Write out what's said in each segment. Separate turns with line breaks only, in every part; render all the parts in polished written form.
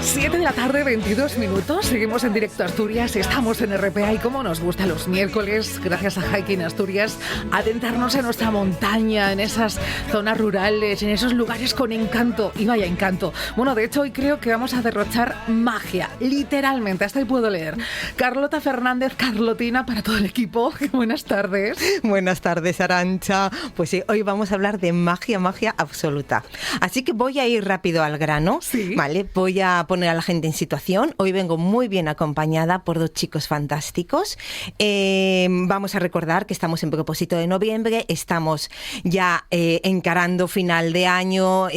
7 de la tarde, 22 minutos. Seguimos en directo a Asturias. Estamos en RPA y como nos gusta los miércoles, gracias a Hiking Asturias, adentrarnos en nuestra montaña, en esas zonas rurales, en esos lugares con encanto. Y vaya encanto. Bueno, de hecho, hoy creo que vamos a derrochar magia, literalmente. Hasta ahí puedo leer. Carlota Fernández, Carlotina, para todo el equipo. Buenas tardes.
Buenas tardes, Arantxa. Pues sí, hoy vamos a hablar de magia, magia absoluta. Así que voy a ir rápido al grano.
Sí.
Vale, voy a poner a la gente en situación. Hoy vengo muy bien acompañada por dos chicos fantásticos. Vamos a recordar que estamos en propósito de noviembre, estamos ya encarando final de año,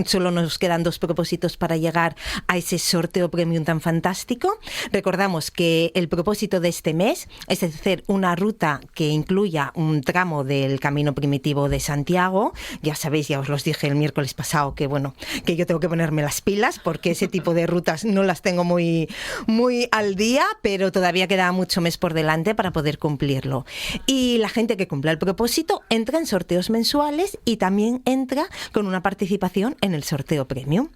solo nos quedan 2 propósitos para llegar a ese sorteo premium tan fantástico. Recordamos que el propósito de este mes es hacer una ruta que incluya un tramo del Camino Primitivo de Santiago. Ya sabéis, ya os los dije el miércoles pasado que bueno, que yo tengo que ponerme las pilas porque ese tipo de rutas no las tengo muy al día, pero todavía queda mucho mes por delante para poder cumplirlo. Y la gente que cumpla el propósito entra en sorteos mensuales y también entra con una participación en el sorteo premium.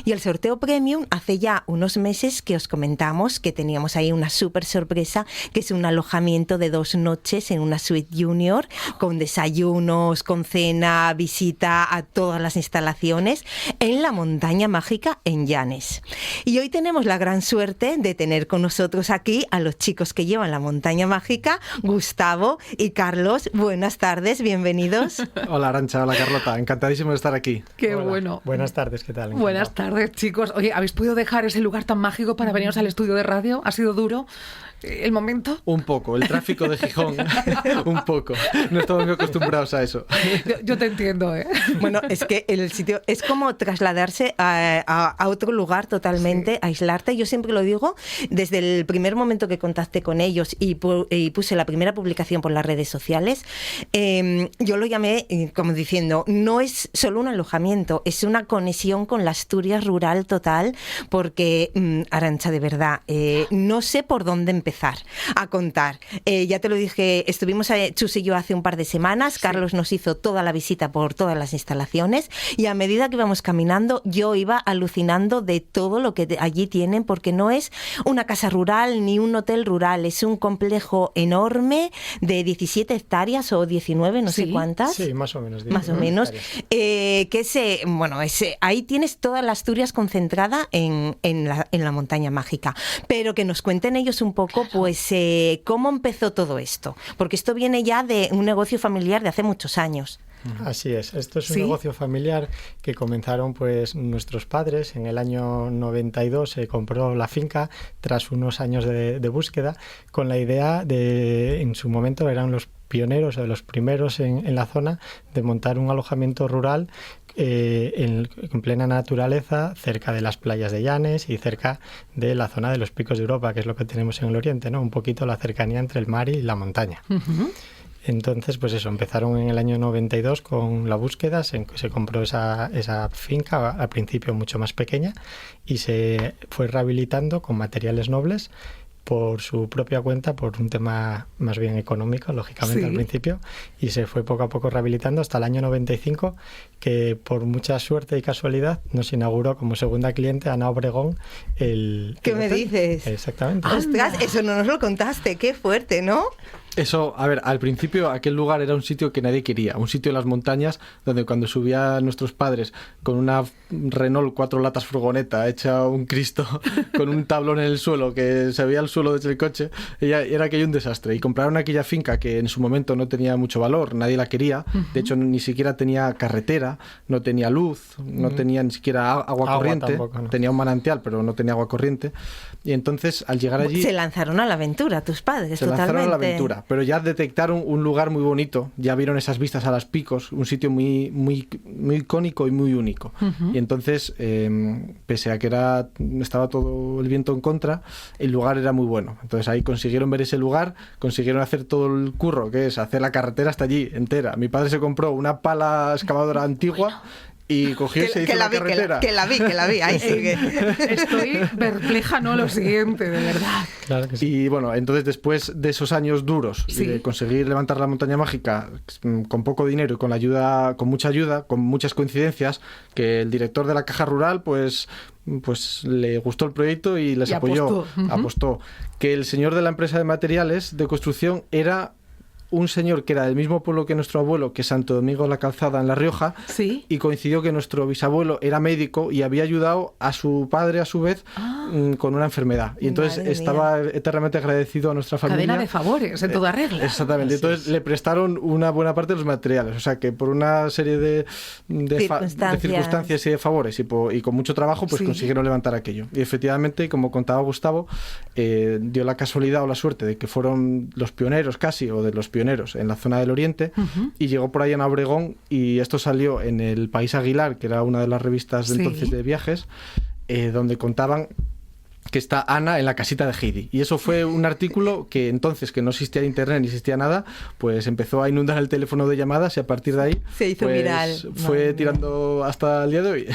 Y el sorteo premium hace ya unos meses que os comentamos que teníamos ahí una súper sorpresa, que es un alojamiento de 2 noches en una suite junior con desayunos, con cena, visita a todas las instalaciones en la montaña mágica en Llanes. Y hoy tenemos la gran suerte de tener con nosotros aquí a los chicos que llevan la montaña mágica, Gustavo y Carlos. Buenas tardes, bienvenidos.
Hola Arantxa, hola Carlota, encantadísimo de estar aquí.
Qué
Hola.
bueno.
Buenas tardes, ¿qué tal? Encantado.
Buenas tardes, chicos. Oye, ¿habéis podido dejar ese lugar tan mágico para veniros al estudio de radio? ¿Ha sido duro el momento?
Un poco, el tráfico de Gijón, un poco. No estamos muy acostumbrados a eso.
Yo te entiendo, ¿eh?
Bueno, es que el sitio es como trasladarse a otro lugar totalmente, sí. Aislarte. Yo siempre lo digo, desde el primer momento que contacté con ellos y puse la primera publicación por las redes sociales, yo lo llamé como diciendo, no es solo un alojamiento, es una conexión con la Asturias rural total, porque, Arantxa, de verdad, no sé por dónde empezar a contar. Ya te lo dije, estuvimos Chus y yo hace un par de semanas, sí. Carlos nos hizo toda la visita por todas las instalaciones y a medida que íbamos caminando yo iba alucinando de todo lo que allí tienen, porque no es una casa rural ni un hotel rural, es un complejo enorme de 17 hectáreas o 19, no
¿Sí?
sé cuántas.
Sí, más o menos.
Más o menos. Ahí tienes toda la Asturias concentrada en la montaña mágica. Pero que nos cuenten ellos un poco, pues, cómo empezó todo esto. Porque esto viene ya de un negocio familiar de hace muchos años.
Así es, esto es un
¿Sí?
negocio familiar que comenzaron pues nuestros padres. En el año 92 se compró la finca tras unos años de búsqueda con la idea de, en su momento eran los pioneros o los primeros en la zona de montar un alojamiento rural en plena naturaleza, cerca de las playas de Llanes y cerca de la zona de los picos de Europa, que es lo que tenemos en el oriente, ¿no? Un poquito la cercanía entre el mar y la montaña.
Uh-huh.
Entonces, pues eso, empezaron en el año 92 con la búsqueda, se compró esa finca, al principio mucho más pequeña, y se fue rehabilitando con materiales nobles por su propia cuenta, por un tema más bien económico, lógicamente,
sí.
Al principio, y se fue poco a poco rehabilitando hasta el año 95, que por mucha suerte y casualidad nos inauguró como segunda cliente Ana Obregón el
¿Qué me
hotel.
dices?
Exactamente.
Ostras, eso no nos lo contaste, qué fuerte, ¿no?
Eso, a ver, al principio aquel lugar era un sitio que nadie quería, un sitio en las montañas donde cuando subían nuestros padres con una Renault 4 latas furgoneta hecha un Cristo, con un tablón en el suelo que se veía el suelo desde el coche, era aquello un desastre. Y compraron aquella finca que en su momento no tenía mucho valor, nadie la quería, de hecho ni siquiera tenía carretera, no tenía luz, no tenía ni siquiera agua corriente,
tampoco, ¿no?
Tenía un manantial pero no tenía agua corriente. Y entonces al llegar allí...
Se lanzaron a la aventura tus padres,
Se
totalmente.
lanzaron a la aventura. Pero ya detectaron un lugar muy bonito, ya vieron esas vistas a los picos, un sitio muy, muy, muy icónico y muy único.
Uh-huh.
Y entonces, pese a que estaba todo el viento en contra, el lugar era muy bueno. Entonces ahí consiguieron ver ese lugar, consiguieron hacer todo el curro, que es hacer la carretera hasta allí, entera. Mi padre se compró una pala excavadora antigua y cogió y se hizo la carretera.
Que la vi, ahí sigue.
Estoy perpleja, no lo siguiente, de verdad.
Claro que sí.
Y bueno, entonces después de esos años duros y de conseguir levantar la montaña mágica con poco dinero y con mucha ayuda, con muchas coincidencias, que el director de la Caja Rural pues le gustó el proyecto y les apoyó, apostó. Que el señor de la empresa de materiales de construcción era un señor que era del mismo pueblo que nuestro abuelo, que es Santo Domingo la Calzada, en La Rioja, y coincidió que nuestro bisabuelo era médico y había ayudado a su padre, a su vez, con una enfermedad. Y entonces estaba eternamente agradecido a nuestra familia.
Cadena de favores, en toda regla.
Exactamente. Entonces le prestaron una buena parte de los materiales. O sea, que por una serie de circunstancias y de favores y con mucho trabajo, pues consiguieron levantar aquello. Y efectivamente, como contaba Gustavo, dio la casualidad o la suerte de que fueron los pioneros casi, o de los pioneros en la zona del Oriente, y llegó por ahí en Obregón, y esto salió en el País Aguilar, que era una de las revistas de entonces de viajes, donde contaban que está Ana en la casita de Heidi. Y eso fue un artículo que entonces, que no existía internet ni existía nada, pues empezó a inundar el teléfono de llamadas y a partir de ahí
se hizo viral.
Fue tirando hasta el día de hoy.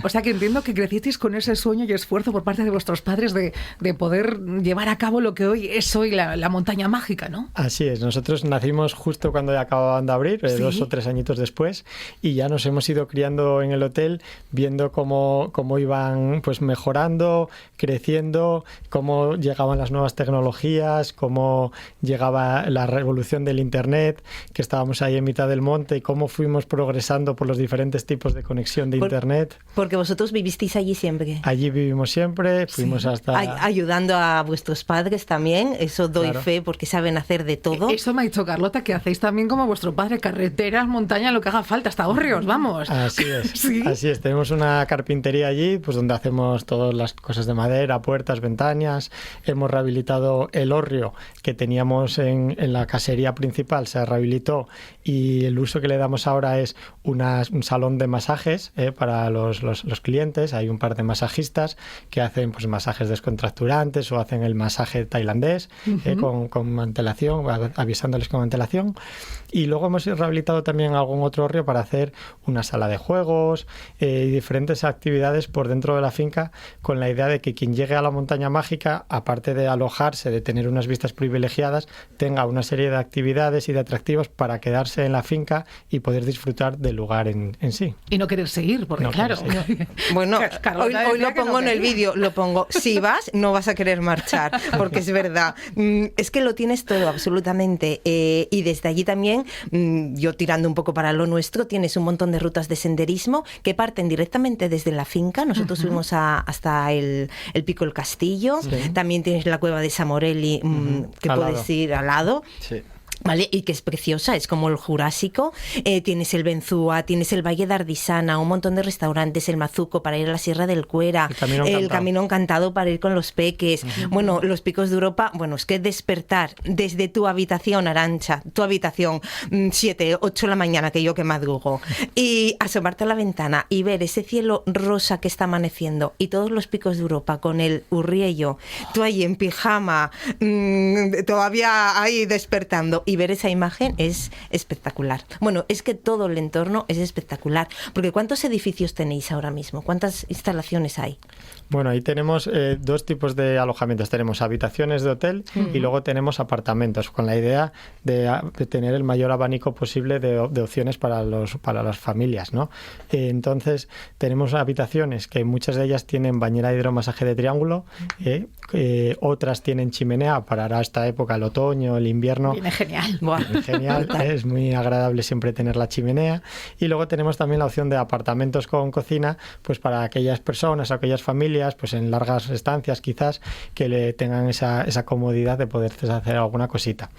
O sea que entiendo que crecisteis con ese sueño y esfuerzo por parte de vuestros padres de poder llevar a cabo lo que hoy es la montaña mágica, ¿no?
Así es. Nosotros nacimos justo cuando ya acababan de abrir, 2 o 3 añitos después, y ya nos hemos ido criando en el hotel, viendo cómo iban pues mejorando, creciendo, cómo llegaban las nuevas tecnologías, cómo llegaba la revolución del Internet, que estábamos ahí en mitad del monte, y cómo fuimos progresando por los diferentes tipos de conexión de Internet.
Porque vosotros vivisteis allí siempre.
Allí vivimos siempre, fuimos hasta...
Ayudando a vuestros padres también, eso doy fe, porque saben hacer de todo.
Eso me ha dicho Carlota, que hacéis también como vuestro padre, carreteras, montaña, lo que haga falta, hasta hórreos, vamos.
Así es. Así es. Tenemos una carpintería allí, pues donde hacemos todas las cosas de madera, puertas, ventanas. Hemos rehabilitado el hórreo que teníamos en la casería principal, se rehabilitó, y el uso que le damos ahora es un salón de masajes para los clientes. Hay un par de masajistas que hacen pues masajes descontracturantes o hacen el masaje tailandés con antelación, avisándoles con antelación. Y luego hemos rehabilitado también algún otro hórreo para hacer una sala de juegos y diferentes actividades por dentro de la finca, con la idea de que quien llegue a la montaña mágica, aparte de alojarse, de tener unas vistas privilegiadas, tenga una serie de actividades y de atractivos para quedarse en la finca y poder disfrutar del lugar en sí.
Y no querer seguir, porque no, claro.
Bueno, hoy lo pongo en el vídeo, lo pongo. Si vas, no vas a querer marchar, porque es verdad. Es que lo tienes todo, absolutamente. Y desde allí también, yo tirando un poco para lo nuestro, tienes un montón de rutas de senderismo que parten directamente desde la finca. Nosotros subimos hasta el Pico del Castillo. También tienes la cueva de Samorelli, que puedes ir al lado. Sí. ¿Vale? Y que es preciosa, es como el Jurásico. Tienes el Benzúa, tienes el Valle de Ardisana, un montón de restaurantes, el Mazuco para ir a la Sierra del Cuera, el Camino Encantado para ir con los peques. Bueno, los Picos de Europa, bueno, es que despertar desde tu habitación, Arantxa, tu habitación, 7, 8 de la mañana, que yo que madrugo, y asomarte a la ventana y ver ese cielo rosa que está amaneciendo y todos los Picos de Europa con el Urriello, tú ahí en pijama, todavía ahí despertando, y ver esa imagen es espectacular. Bueno, es que todo el entorno es espectacular. Porque ¿cuántos edificios tenéis ahora mismo? ¿Cuántas instalaciones hay?
Bueno, ahí tenemos 2 tipos de alojamientos. Tenemos habitaciones de hotel y luego tenemos apartamentos, con la idea de tener el mayor abanico posible de opciones para las familias, ¿no? Entonces, tenemos habitaciones que muchas de ellas tienen bañera de hidromasaje de triángulo, otras tienen chimenea para esta época, el otoño, el invierno.
Viene genial.
Genial, es muy agradable siempre tener la chimenea. Y luego tenemos también la opción de apartamentos con cocina, pues para aquellas personas, aquellas familias, pues en largas estancias quizás, que le tengan esa comodidad de poder hacer alguna cosita.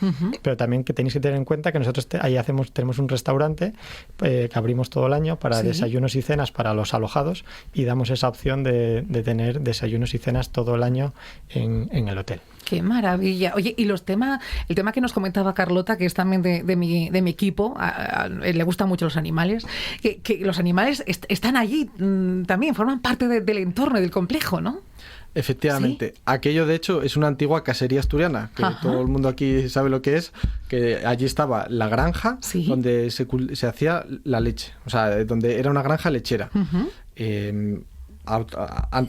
Pero también que tenéis que tener en cuenta que nosotros ahí tenemos un restaurante que abrimos todo el año para desayunos y cenas para los alojados, y damos esa opción de tener desayunos y cenas todo el año en el hotel.
¡Qué maravilla! Oye, y el tema que nos comentaba Carlota, que es también de mi equipo, a él le gustan mucho los animales, que los animales están allí también, forman parte del entorno y del complejo, ¿no?
Efectivamente.
¿Sí?
Aquello, de hecho, es una antigua casería asturiana, que
Ajá.
todo el mundo aquí sabe lo que es, que allí estaba la granja
Sí.
donde se hacía la leche, o sea, donde era una granja lechera.
Ujú.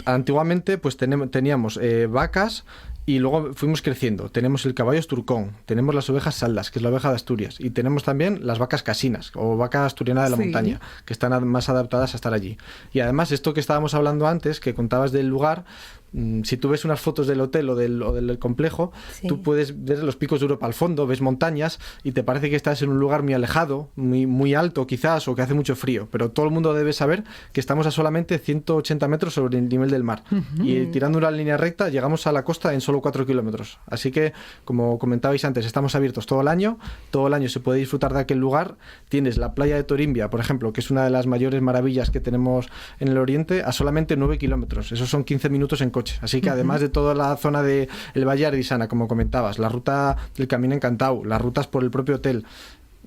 Antiguamente pues teníamos vacas y luego fuimos creciendo. Tenemos el caballo asturcón, tenemos las ovejas saldas, que es la oveja de Asturias, y tenemos también las vacas casinas o vaca asturiana de la
Sí.
montaña, que están más adaptadas a estar allí. Y además esto que estábamos hablando antes, que contabas del lugar, si tú ves unas fotos del hotel o del complejo,
Sí.
tú puedes ver los picos de Europa al fondo, ves montañas y te parece que estás en un lugar muy alejado, muy alto quizás, o que hace mucho frío, pero todo el mundo debe saber que estamos a solamente 180 metros sobre el nivel del mar. Y tirando una línea recta llegamos a la costa en solo 4 kilómetros. Así que, como comentabais antes, estamos abiertos todo el año se puede disfrutar de aquel lugar. Tienes la playa de Torimbia, por ejemplo, que es una de las mayores maravillas que tenemos en el oriente, a solamente 9 kilómetros. Esos son 15 minutos en coche. Así que además de toda la zona de el Valle Ardisana, como comentabas, la ruta del Camino Encantado, las rutas por el propio hotel,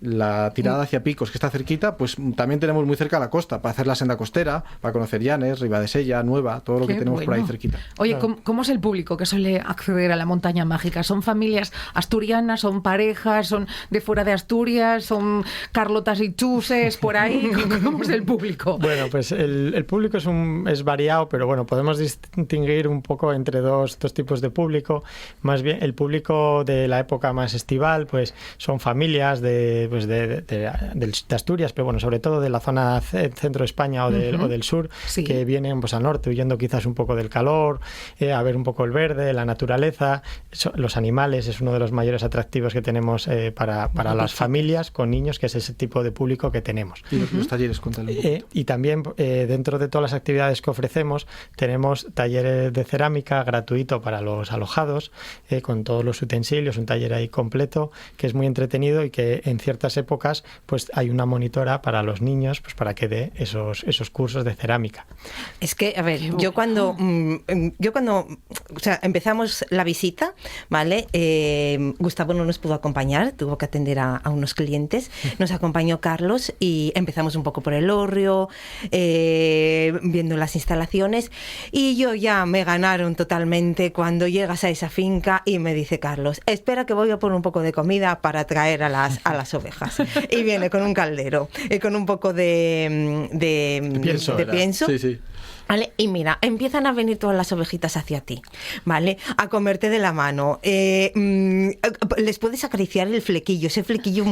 la tirada hacia Picos, que está cerquita, pues también tenemos muy cerca la costa, para hacer la senda costera, para conocer Llanes, Ribadesella, Nueva, todo lo
Qué
que tenemos por ahí
bueno.
cerquita.
Oye, ¿cómo es el público que suele acceder a la montaña mágica? ¿Son familias asturianas, son parejas, son de fuera de Asturias, son Carlotas y Chuses por ahí? ¿Cómo es el público?
Bueno, pues el público es variado, pero bueno, podemos distinguir un poco entre dos tipos de público. Más bien, el público de la época más estival, pues son familias de Asturias, pero bueno, sobre todo de la zona centro de España o del sur,
Sí.
que vienen pues al norte huyendo quizás un poco del calor, a ver un poco el verde, la naturaleza, los animales. Es uno de los mayores atractivos que tenemos para las familias con niños, que es ese tipo de público que tenemos.
Y los talleres, cuéntale un poquito.
Y también dentro de todas las actividades que ofrecemos tenemos talleres de cerámica gratuito para los alojados, con todos los utensilios, un taller ahí completo que es muy entretenido y que en ciertas épocas pues hay una monitora para los niños, pues para que dé esos cursos de cerámica.
Es que, a ver,
Qué
yo cuando, o sea, empezamos la visita, ¿vale? Gustavo no nos pudo acompañar, tuvo que atender a unos clientes. Nos acompañó Carlos y empezamos un poco por el hórreo, viendo las instalaciones, y yo ya me ganaron totalmente cuando llegas a esa finca y me dice Carlos, espera que voy a poner un poco de comida para traer a las ovejas. Y viene con un caldero, con un poco de
Pienso,
de
¿verdad?
pienso.
Sí, sí.
¿Vale? Y mira, empiezan a venir todas las ovejitas hacia ti, ¿vale? A comerte de la mano. Les puedes acariciar el flequillo, ese flequillo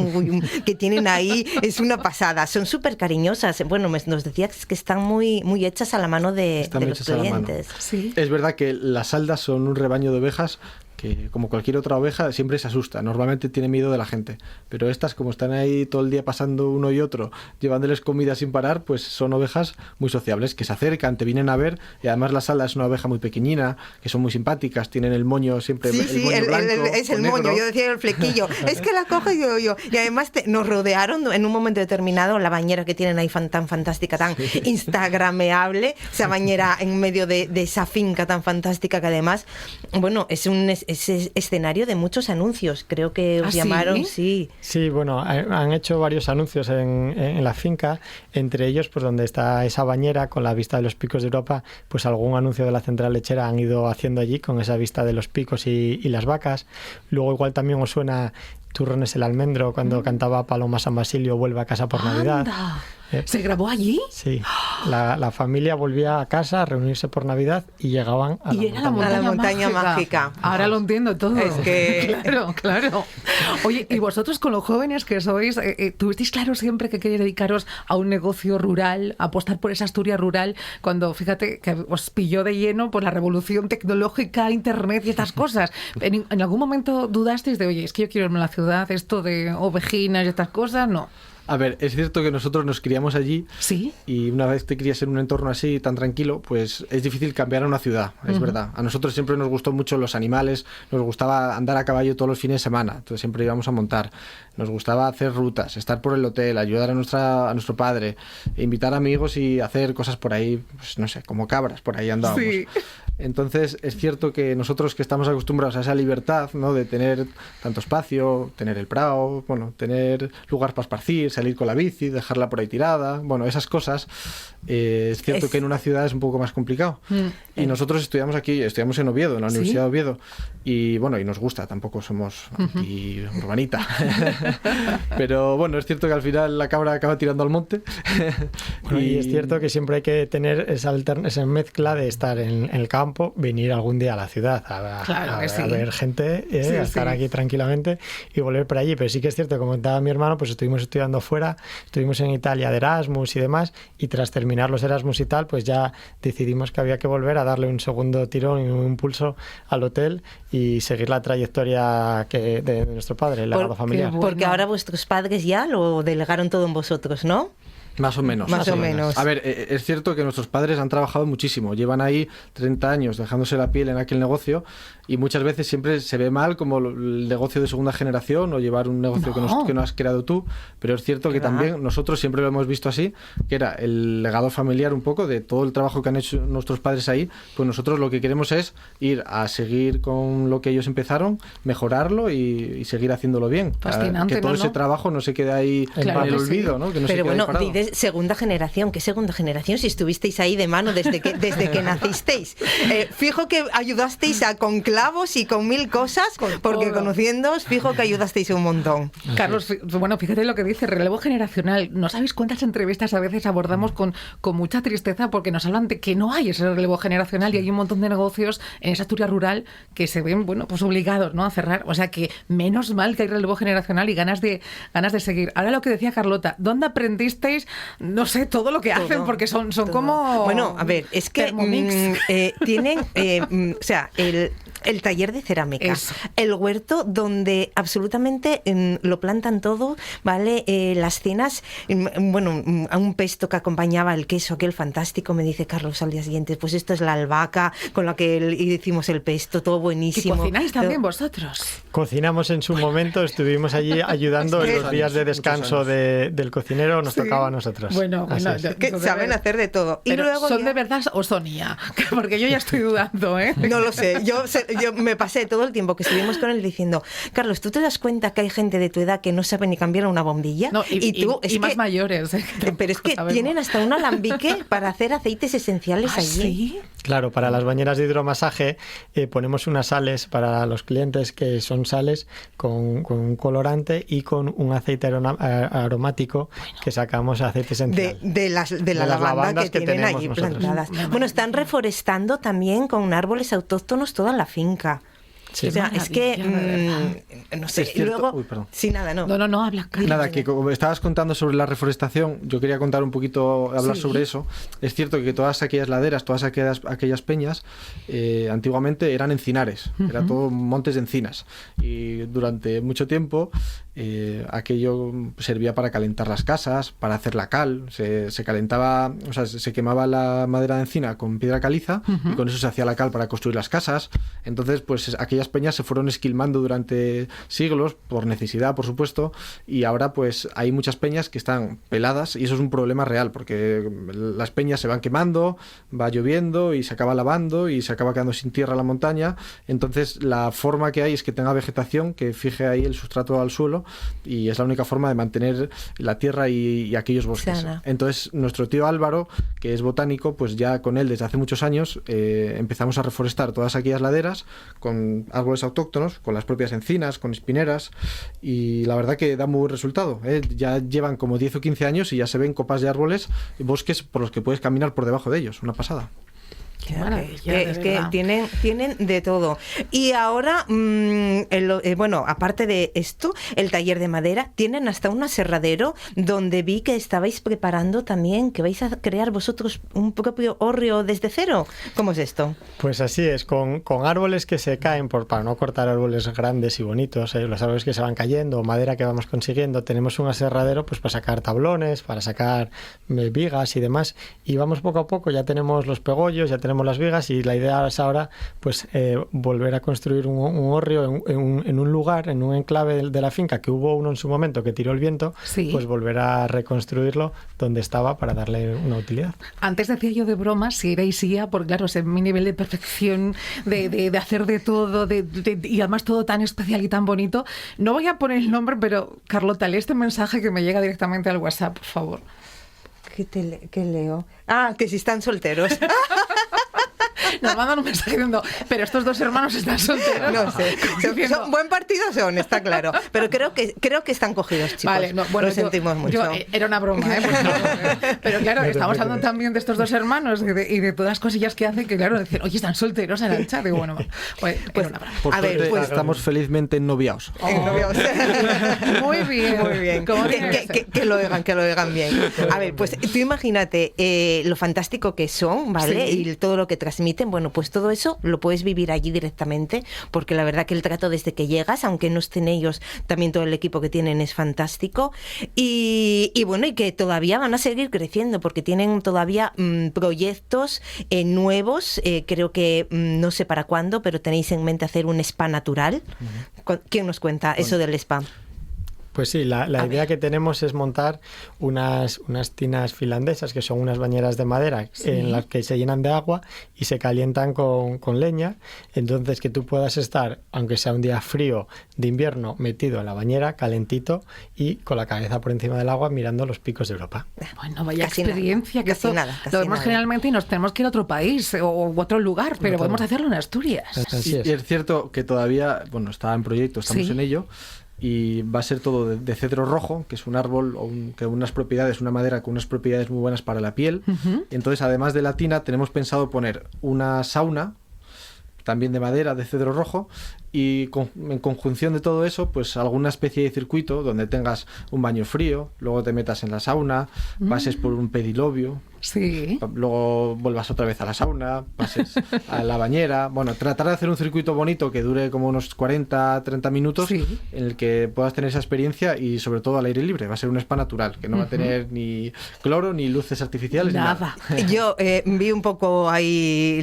que tienen ahí es una pasada. Son súper cariñosas. Bueno, nos decías que están muy hechas a la mano de los
hechas a la mano.
clientes.
Sí.
Es verdad que las saldas son un rebaño de ovejas que, como cualquier otra oveja, siempre se asusta. Normalmente tiene miedo de la gente. Pero estas, como están ahí todo el día pasando uno y otro, llevándoles comida sin parar, pues son ovejas muy sociables, que se acercan, te vienen a ver. Y además la salda es una oveja muy pequeñina, que son muy simpáticas, tienen el moño siempre,
Sí,
el
sí,
moño blanco
es
o
el
negro.
moño, yo decía el flequillo. Es que la cojo yo. Y además nos rodearon en un momento determinado, la bañera que tienen ahí tan fantástica, tan instagrameable, esa bañera en medio de esa finca tan fantástica que además, bueno, es un escenario de muchos anuncios. Creo que os
¿Ah, sí?
llamaron, sí.
Sí, bueno, han hecho varios anuncios en la finca, entre ellos pues donde está esa bañera con la vista de los picos de Europa, pues algún anuncio de la central lechera han ido haciendo allí con esa vista de los picos y las vacas. Luego igual también os suena Turrones el Almendro cuando cantaba Paloma San Basilio, Vuelve a casa por Navidad.
Anda. ¿Se grabó allí?
Sí, la familia volvía a casa a reunirse por Navidad y llegaban a
Y era la montaña
mágica.
Ahora lo entiendo todo.
Es que-
Claro. Oye, y vosotros con los jóvenes que sois, ¿tuvisteis claro siempre que queréis dedicaros a un negocio rural, a apostar por esa Asturias rural, cuando, fíjate, que os pilló de lleno por la revolución tecnológica, internet y estas cosas? ¿En algún momento dudasteis de, oye, es que yo quiero irme a la ciudad, esto de ovejinas y estas cosas? No.
A ver, es cierto que nosotros nos criamos allí.
¿Sí?
Y una vez te crías en un entorno así, tan tranquilo, pues es difícil cambiar a una ciudad, es verdad. A nosotros siempre nos gustó mucho los animales, nos gustaba andar a caballo todos los fines de semana, entonces siempre íbamos a montar. Nos gustaba hacer rutas, estar por el hotel, ayudar a nuestro padre, invitar amigos y hacer cosas por ahí, pues no sé, como cabras, por ahí andábamos.
Sí.
Entonces es cierto que nosotros que estamos acostumbrados a esa libertad, ¿no? De tener tanto espacio, tener el prado, bueno, tener lugar para esparcir, salir con la bici, dejarla por ahí tirada, bueno, esas cosas, Es cierto que en una ciudad es un poco más complicado. Y nosotros estudiamos en Oviedo, en la Universidad de Oviedo. Y bueno, y nos gusta, tampoco somos urbanita. Pero bueno, es cierto que al final la cabra acaba tirando al monte.
Y es cierto que siempre hay que tener esa mezcla de estar en el campo, venir algún día a la ciudad a ver gente, a estar aquí tranquilamente y volver por allí. Pero sí que es cierto, como comentaba mi hermano, pues estuvimos estudiando fuera, estuvimos en Italia de Erasmus y demás, y tras terminar los Erasmus y tal, pues ya decidimos que había que volver a darle un segundo tirón y un impulso al hotel y seguir la trayectoria de nuestro padre, el legado familiar.
Porque ahora vuestros padres ya lo delegaron todo en vosotros, ¿no?
Más o menos.
Más o menos.
A ver, es cierto que nuestros padres han trabajado muchísimo. Llevan ahí 30 años dejándose la piel en aquel negocio y muchas veces siempre se ve mal como el negocio de segunda generación o llevar un negocio que no has creado tú. Pero es cierto que también nosotros siempre lo hemos visto así, que era el legado familiar un poco de todo el trabajo que han hecho nuestros padres ahí. Pues nosotros lo que queremos es ir a seguir con lo que ellos empezaron, mejorarlo y seguir haciéndolo bien.
Fascinante,
que todo ese trabajo no se quede ahí en el olvido, ¿no? Que no
pero
se quede
bueno,
ahí parado.
Segunda generación, ¿qué segunda generación? Si estuvisteis ahí de mano desde que nacisteis. Fijo que ayudasteis con clavos y con mil cosas, porque conociéndoos, fijo que ayudasteis un montón.
Carlos, bueno, fíjate lo que dice, relevo generacional. No sabéis cuántas entrevistas a veces abordamos con mucha tristeza porque nos hablan de que no hay ese relevo generacional y hay un montón de negocios en esa Asturias rural que se ven, bueno, pues obligados, ¿no?, a cerrar. O sea que menos mal que hay relevo generacional y ganas de seguir. Ahora lo que decía Carlota, ¿dónde aprendisteis? No sé, todo lo que hacen, porque son como...
Bueno, a ver, es que tienen, o sea, el taller de cerámica, el huerto donde absolutamente lo plantan todo, ¿vale? Las cenas, bueno, a un pesto que acompañaba el queso, aquel fantástico, me dice Carlos al día siguiente, pues esto es la albahaca con la que hicimos el pesto, todo buenísimo.
¿Y cocináis también vosotros?
Cocinamos en su momento, estuvimos allí ayudando en los días de descanso del cocinero, nos tocaba a nosotros.
Bueno,
que saben hacer de todo.
Pero
y luego
¿son de verdad o son IA? Porque yo ya estoy dudando, ¿eh?
No lo sé. Yo me pasé todo el tiempo que estuvimos con él diciendo, Carlos, ¿tú te das cuenta que hay gente de tu edad que no sabe ni cambiar una bombilla?
No, y más mayores.
Pero es que tienen hasta un alambique para hacer aceites esenciales allí.
¿Sí?
Claro, para las bañeras de hidromasaje ponemos unas sales para los clientes que son sales con un colorante y con un aceite aromático que sacamos aceite esencial.
De la lavanda que tienen allí plantadas. Bueno, están reforestando también con árboles autóctonos toda la finca.
Sí.
O sea, es que no sé,
Es cierto.
luego
Uy, perdón.
sí, nada, no.
No, habla.
Nada, que como estabas contando sobre la reforestación, yo quería contar un poquito, hablar sobre eso. Es cierto que todas aquellas laderas, todas aquellas peñas, antiguamente eran encinares, era todo montes de encinas. Y durante mucho tiempo aquello servía para calentar las casas, para hacer la cal, se calentaba, o sea, se quemaba la madera de encina con piedra caliza y con eso se hacía la cal para construir las casas. Entonces, pues aquellas peñas se fueron esquilmando durante siglos, por necesidad, por supuesto, y ahora pues hay muchas peñas que están peladas y eso es un problema real, porque las peñas se van quemando, va lloviendo y se acaba lavando y se acaba quedando sin tierra la montaña. Entonces la forma que hay es que tenga vegetación que fije ahí el sustrato al suelo y es la única forma de mantener la tierra y aquellos bosques.
Sana.
Entonces nuestro tío Álvaro, que es botánico, pues ya con él desde hace muchos años empezamos a reforestar todas aquellas laderas con árboles autóctonos, con las propias encinas, con espineras, y la verdad que da muy buen resultado, ¿eh? Ya llevan como 10 o 15 años y ya se ven copas de árboles y bosques por los que puedes caminar por debajo de ellos, una pasada.
Qué maravilla,
Es que tienen de todo. Y ahora, bueno, aparte de esto, el taller de madera, tienen hasta un aserradero donde vi que estabais preparando también, que vais a crear vosotros un propio hórreo desde cero. ¿Cómo es esto?
Pues así es, con árboles que se caen, para no cortar árboles grandes y bonitos, los árboles que se van cayendo, o madera que vamos consiguiendo, tenemos un aserradero pues para sacar tablones, para sacar vigas y demás, y vamos poco a poco, ya tenemos los pegollos, ya tenemos las vigas y la idea es ahora pues volver a construir un hórreo en un lugar, en un enclave de la finca que hubo uno en su momento que tiró el viento, pues volver a reconstruirlo donde estaba para darle una utilidad.
Antes decía yo de broma si erais IA, porque claro, es mi nivel de perfección, de hacer de todo, y además todo tan especial y tan bonito. No voy a poner el nombre, pero Carlota, lee este mensaje que me llega directamente al WhatsApp, por favor.
¿Qué leo? Ah, que si están solteros.
Nos mandan un mensaje diciendo, pero estos dos hermanos están solteros.
No sé. Son buen partido son, está claro. Pero creo que están cogidos, chicos.
Vale, no, bueno,
lo sentimos mucho.
Era una broma, ¿eh? Pero claro, estamos hablando también de estos dos hermanos y de todas las cosillas que hacen que, claro, dicen, oye, están solteros, Arantxa. Digo, bueno, pues era una broma.
Por suerte, estamos felizmente ennoviados.
Muy bien.
Muy bien. Que lo oigan bien. A ver, pues tú imagínate lo fantástico que son, ¿vale? Sí. Y todo lo que transmiten. Bueno, pues todo eso lo puedes vivir allí directamente, porque la verdad que el trato desde que llegas, aunque no estén ellos, también todo el equipo que tienen es fantástico. Y bueno, y que todavía van a seguir creciendo, porque tienen todavía proyectos nuevos. Creo que no sé para cuándo, pero tenéis en mente hacer un spa natural. ¿Quién nos cuenta eso del spa?
Pues sí, la idea que tenemos es montar unas tinas finlandesas, que son unas bañeras de madera en las que se llenan de agua y se calientan con leña. Entonces que tú puedas estar, aunque sea un día frío de invierno, metido en la bañera, calentito y con la cabeza por encima del agua mirando los picos de Europa.
Bueno, vaya experiencia, que esto lo vemos
nada.
Generalmente y nos tenemos que ir a otro país o otro lugar, pero podemos hacerlo en Asturias.
Y es cierto que todavía, bueno, está en proyecto, estamos en ello. Y va a ser todo de cedro rojo, que es un árbol que una madera con unas propiedades muy buenas para la piel. Entonces, además de la tina, tenemos pensado poner una sauna, también de madera, de cedro rojo, y en conjunción de todo eso, pues alguna especie de circuito donde tengas un baño frío, luego te metas en la sauna, pases por un pediluvio, luego vuelvas otra vez a la sauna, pases a la bañera. Bueno, tratar de hacer un circuito bonito que dure como unos 40-30 minutos en el que puedas tener esa experiencia y sobre todo al aire libre. Va a ser un spa natural, que no va a tener ni cloro ni luces artificiales.
Nada.
Yo vi un poco ahí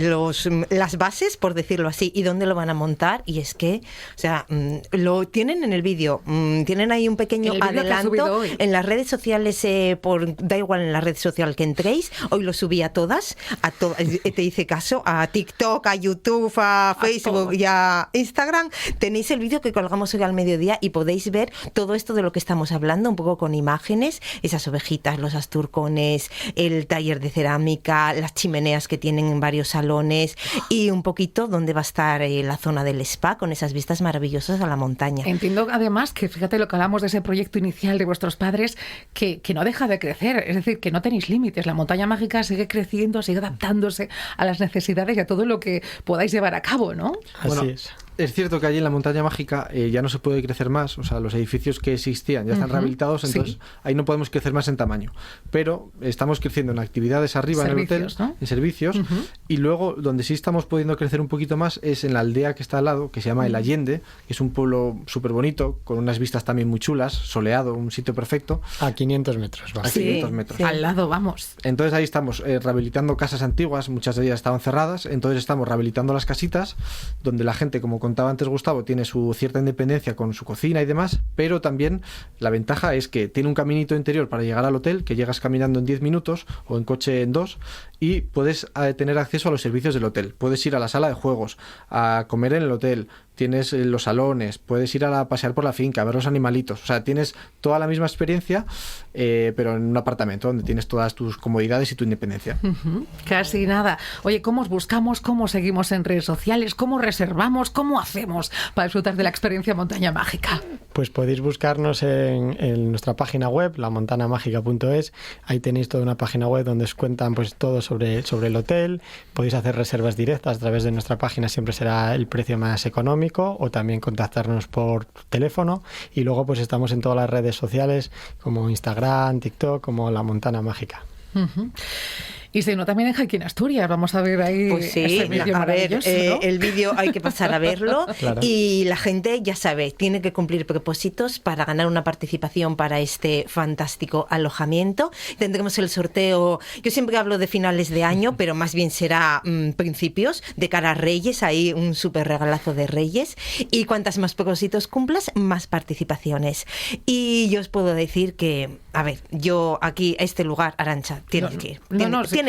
las bases, por decirlo así, y dónde lo van a montar, y es que, o sea, lo tienen en el vídeo, tienen ahí un pequeño adelanto en las redes sociales, da igual en la red social que entréis, hoy lo subí a todas, te hice caso, a TikTok, a YouTube, a Facebook y a Instagram. Tenéis el vídeo que colgamos hoy al mediodía y podéis ver todo esto de lo que estamos hablando, un poco con imágenes, esas ovejitas, los asturcones, el taller de cerámica, las chimeneas que tienen en varios salones y un poquito dónde va a estar la zona del spa con esas vistas maravillosas a la montaña.
Entiendo además que, fíjate lo que hablamos de ese proyecto inicial de vuestros padres, que no deja de crecer, es decir, que no tenéis límites. La montaña mágica sigue creciendo, sigue adaptándose a las necesidades y a todo lo que podáis llevar a cabo, ¿no?
Así es.
Es cierto que allí en la montaña mágica ya no se puede crecer más, o sea, los edificios que existían ya están rehabilitados, entonces ahí no podemos crecer más en tamaño, pero estamos creciendo en actividades arriba en el hotel, ¿no? En servicios, y luego donde sí estamos pudiendo crecer un poquito más es en la aldea que está al lado, que se llama El Allende, que es un pueblo súper bonito, con unas vistas también muy chulas, soleado, un sitio perfecto.
A 500 metros.
A 500 metros.
Sí. Al lado, vamos.
Entonces ahí estamos rehabilitando casas antiguas, muchas de ellas estaban cerradas, entonces estamos rehabilitando las casitas, donde la gente, como contaba antes Gustavo, tiene su cierta independencia con su cocina y demás, pero también la ventaja es que tiene un caminito interior para llegar al hotel, que llegas caminando en 10 minutos o en coche en 2, y puedes tener acceso a los servicios del hotel. Puedes ir a la sala de juegos, a comer en el hotel, tienes los salones, puedes ir a pasear por la finca, a ver los animalitos, o sea, tienes toda la misma experiencia, pero en un apartamento donde tienes todas tus comodidades y tu independencia.
Casi nada. Oye, ¿cómo os buscamos? ¿Cómo seguimos en redes sociales? ¿Cómo reservamos? ¿Cómo hacemos para disfrutar de la experiencia Montaña Mágica?
Pues podéis buscarnos en nuestra página web, lamontanamagica.es. Ahí tenéis toda una página web donde os cuentan pues todo sobre el hotel. Podéis hacer reservas directas a través de nuestra página, siempre será el precio más económico, o también contactarnos por teléfono, y luego pues estamos en todas las redes sociales como Instagram, TikTok, como La Montana Mágica.
Y si no, también en Hiking Asturias, vamos a ver ahí ese vídeo maravilloso, ¿no?
El vídeo hay que pasar a verlo.
Claro.
Y la gente, ya sabe, tiene que cumplir propósitos para ganar una participación para este fantástico alojamiento. Tendremos el sorteo, yo siempre hablo de finales de año, pero más bien será principios, de cara a Reyes, ahí un súper regalazo de Reyes, y cuantas más propósitos cumplas, más participaciones. Y yo os puedo decir que, a ver, yo aquí a este lugar, Arantxa, tienes que ir.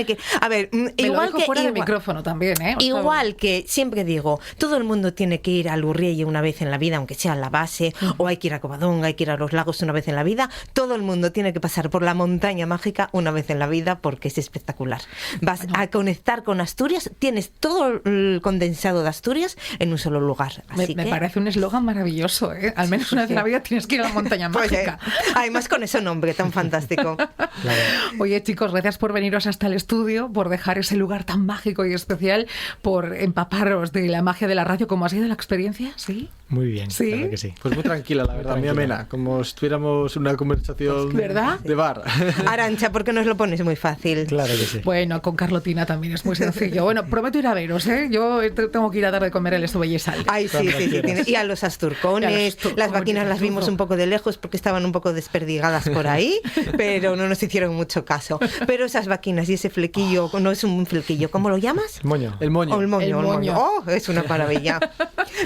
tiene que... A ver,
Me
igual
lo dijo
que...
fuera de micrófono también, ¿eh?
Igual que siempre digo, todo el mundo tiene que ir a Lurrielle una vez en la vida, aunque sea en la base, o hay que ir a Covadonga, hay que ir a los lagos una vez en la vida. Todo el mundo tiene que pasar por la montaña mágica una vez en la vida porque es espectacular. Vas a conectar con Asturias, tienes todo el condensado de Asturias en un solo lugar. Así
Me
que...
parece un eslogan maravilloso, ¿eh? Al menos una vez en la vida tienes que ir a la montaña
Pues,
mágica.
además con ese nombre tan fantástico.
Claro.
Oye, chicos, gracias por veniros hasta el estudio, por dejar ese lugar tan mágico y especial, por empaparos de la magia de la radio. ¿Cómo ha sido la experiencia? ¿Sí?
Muy bien,
¿Sí?
claro que sí.
Pues muy tranquila, la verdad, muy
tranquila.
amena, como si tuviéramos una conversación
¿Verdad?
de bar.
Arancha, ¿por qué nos lo pones muy fácil?
Claro que sí.
Bueno, con Carlotina también es muy sencillo. Bueno, prometo ir a veros, ¿eh? Yo tengo que ir a dar de comer el esto Bellesal.
Ay, sí,
Cuando
sí, sí.
quieras.
Y a los asturcones,
Y a los turcones,
las vaquinas las vimos
todo.
un poco de lejos porque estaban un poco desperdigadas por ahí, pero no nos hicieron mucho caso. Pero esas vaquinas y ese flequillo, no es un flequillo, ¿cómo lo llamas?
Moño.
El moño.
O el moño,
El
el moño.
moño.
Oh, es una maravilla.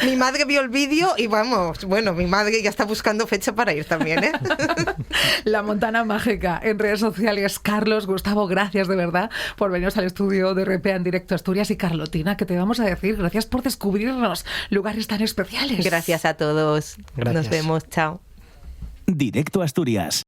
Mi madre vio el vídeo y vamos, bueno, mi madre ya está buscando fecha para ir también, ¿eh?
La Montana Mágica en redes sociales. Carlos, Gustavo, gracias de verdad por veniros al estudio de RPA en directo a Asturias. Y Carlotina, ¿qué te vamos a decir? Gracias por descubrirnos lugares tan especiales.
Gracias a todos.
Gracias.
Nos vemos, chao.
Directo a Asturias.